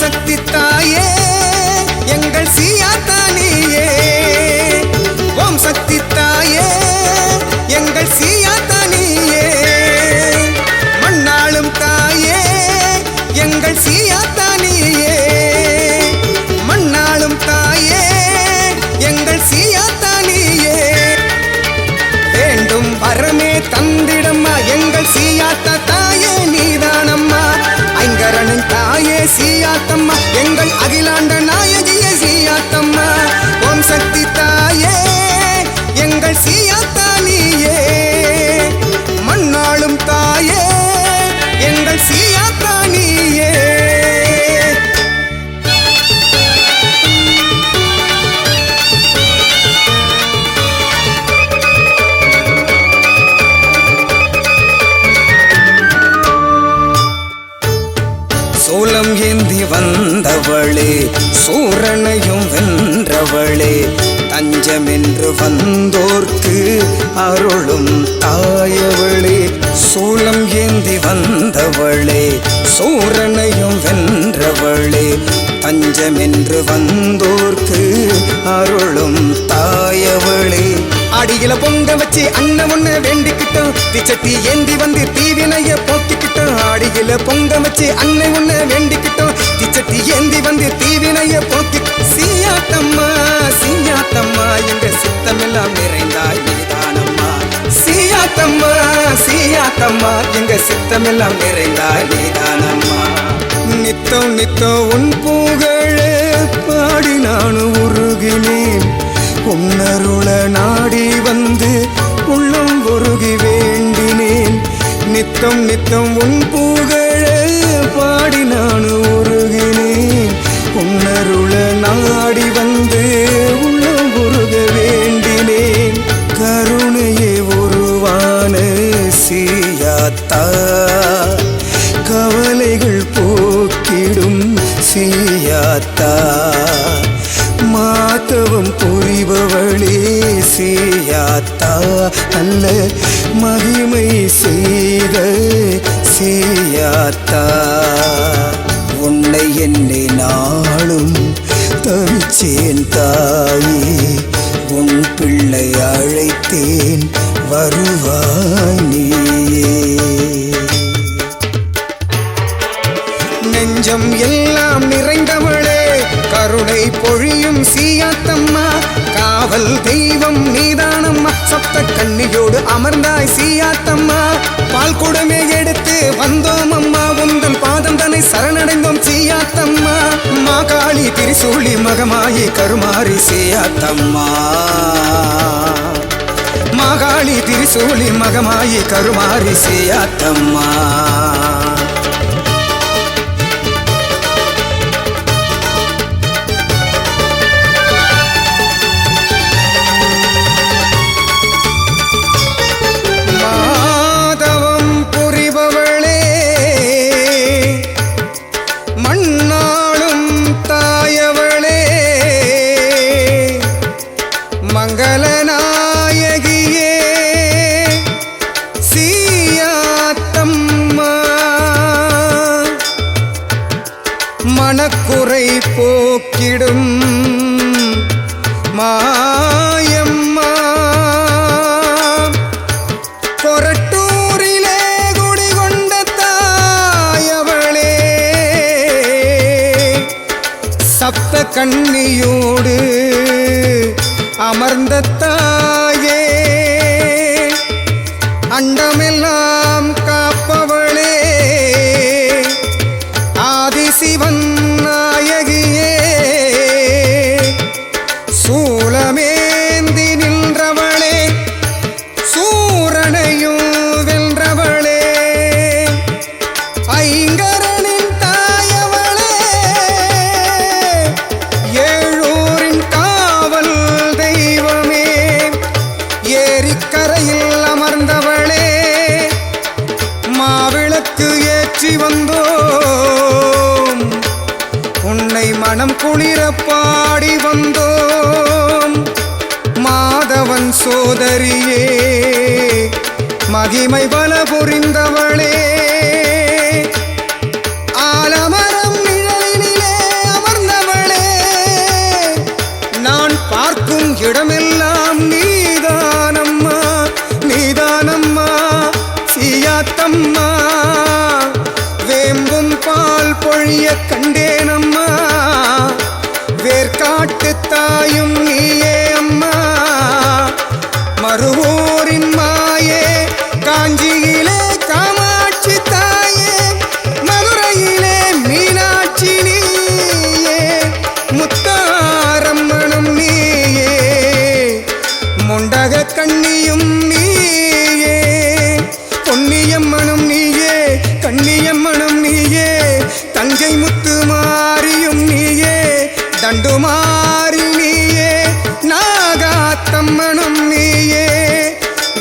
சக்தி தாயே எங்கள் சீயாத்தா நீயே. ஓம் சக்தி தாயே எங்கள் சீயாத்தா நீயே. மண்ணாளும் தாயே எங்கள் சீயாத்தா நீயே. மண்ணாளும் தாயே எங்கள் சீயாத்தா நீயே. வேண்டும் வரமே தந்திடம்மா எங்கள் சீயாத்தா தாயே நீதானம்மா. ஐங்கரனின் தாயே சீயாத்தம்மா எங்கள் அகிலாண்ட நாயகியே சீயாத்தம்மா. ஓம் சக்தி தாயே எங்கள் சீயாத்தா நீயே. மண்ணாளும் தாயே எங்கள் சீயாத்தா நீயே. சூலம் ஏந்தி வந்தவளே சூரனையும் வென்றவளே. தஞ்சமென்று வந்தோர்க்கு அருளும் தாயவளே. சூலம் ஏந்தி வந்தவளே சூரனையும் வென்றவளே. தஞ்சமென்று வந்தோர்க்கு அருளும் தாயவளே. அடியில பொங்க வச்சு அண்ணன் ஒண்ணு வேண்டிக்கிட்டோம். திச்சட்டி ஏந்தி வந்து தீவினைய போக்கிக்கிட்டோம். அடியில பொங்க வச்சு அண்ணன் ஒண்ணு வேண்டிக்கிட்டோம். திச்சட்டி ஏந்தி வந்து தீவினைய போக்கி. சீயாத்தம்மா சீயாத்தம்மா எங்க சித்தமெல்லாம் நிறைந்தாய் நீதானம்மா. சீயாத்தம்மா சீயாத்தம்மா எங்க சித்தமெல்லாம் நிறைந்தாய் நீதானம்மா. நித்தம் நித்தம் உன் புகழ பாடி நானும் உருகினேன். உன்னருள நாடி வந்து உள்ளம் உருகி வேண்டினேன். நித்தம் நித்தம் உன் புகழ பாடி நானும் உருகினேன். உன்னருள நாடி வந்து உள்ளம் உருக வேண்டினேன். கருணையே உருவான சீயாத்தா கவலைகள் போக்கிடும் சீயாத்தா. மாதவம் புரிபவளே சீயாத்தா அல்ல மகிமை செய்த சீயாத்தா. உன்னை என்னை நாளும் தவிச்சேன் தாயே. உன் பிள்ளை அழைத்தேன் வருவாய் நீயே. நெஞ்சம் எல்லாம் நிறைந்தவளே கருணை பொழியும் சீயாத்தம்மா. காவல் தெய்வம் நீதானம்மா. சப்த கண்ணியோடு அமர்ந்தாய் சீயாத்தம்மா. பால் குடமே எடுத்து வந்தோம் அம்மா. உந்தன் பாதம் தன்னை சரணடைந்தோம் சீயாத்தம்மா. மாகாளி திரிசூலி மகமாயி கருமாரி சீயாத்தம்மா. மாகாளி திரிசூலி மகமாயி கருமாரி சீயாத்தம்மா. மங்களநாயகியே சீயாத்தம்மா. மனக்குறை போக்கிடும் மாயம்மா. கொரட்டூரிலே குடிகொண்ட தாயவளே. சப்த கண்ணியோடு அமர்ந்த தாயே. அண்டமெல்லாம் காப்பவளே ஆதிசிவன் நாயகியே. சூலமேந்தி நின்றவளே சூரனையும் வென்றவளே. ஐங்கரனின் தாயவளே ஏழூரின் காவல் தெய்வமே. ஏரிக்கரையில் அமர்ந்தவளே மாவிளக்கு ஏற்றி வந்தோம். உன்னை மனம் குளிர பாடி வந்தோம். மாதவன் சோதரியே மகிமை பல புரிந்தவளே. ஆலமரம் நிழலினிலே மாரிய கண்டேனம்மா வேர்காட்டு தாயும் நீயே அம்மா மறுவூரின் மாயே காஞ்சியிலே காமாட்சி தாயே மதுரையிலே மீனாட்சி நீயே முத்தாரம்மனும் நீயே மொண்டக கண்ணியும் நீயே பொன்னியம்மனும் நீயே கண்ணியம்மனும் நீயே தஞ்சை முத்து மாரியும் நீயே தண்டுமாரி நீயே நாகாத்தம்மனும் நீயே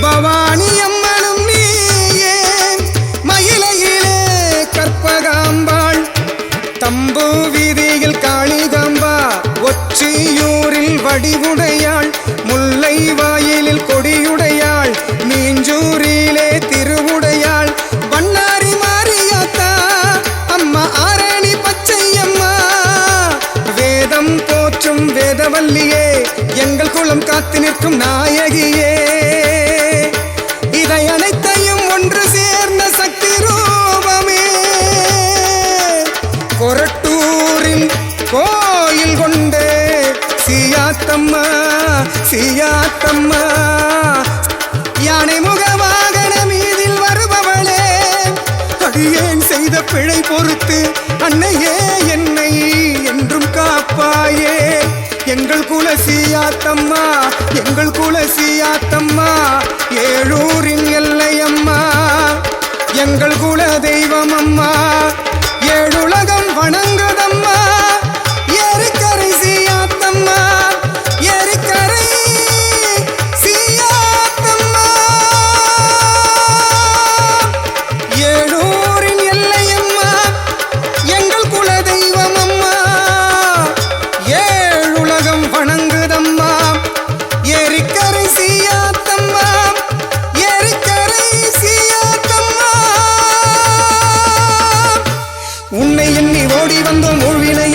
பவானி அம்மனும் நீயே மயிலையிலே கற்பகாம்பாள் தம்பு வீதியில் காளிகாம்பா ஒற்றியூரில் வடிவுடையாள் முல்லை வாயிலில் கொடியுடையாள் மீஞ்சூரிலே திருவுடையாள் பண்ணாரி மாரியாத்தா அம்மா ஆரணி பச்சையம்மா வேதம் போற்றும் வேதவல்லியே எங்கள் குலம் காத்து நிற்கும் நாயகியே இதை அனைத்தையும் ஒன்று சேர்ந்த சக்தி ரூபமே கொரட்டூரின் கோயில் கொண்டே சியாத்தம்மா சியாத்தம்மா யானை முக வாகன மீதில் வருபவளே அடியேன் செய்த பிழை பொறுத்து அன்னையே என்னை என்றும் காப்பாயே எங்கள் குலசியாத்தம்மா எங்கள் குலசியாத்தம்மா ஏழூரின் எல்லையம்மா எங்கள் குல தெய்வம் அம்மா ஏழுலகம் வணங்குதம்மா ஏரிக்கரை சியாத்தம்மா ஏரிக்கரை சியாத்தம்மா ஏழூரின் எல்லையம்மா எங்கள் குல தெய்வம் அம்மா ஏழுலகம் வணங்குதம்மா ஏரிக்கரை சியாத்தம்மா ஏரிக்கரை சியாத்தம்மா உன்னை எண்ணி ஓடி வந்தோம் ஊழ்வினை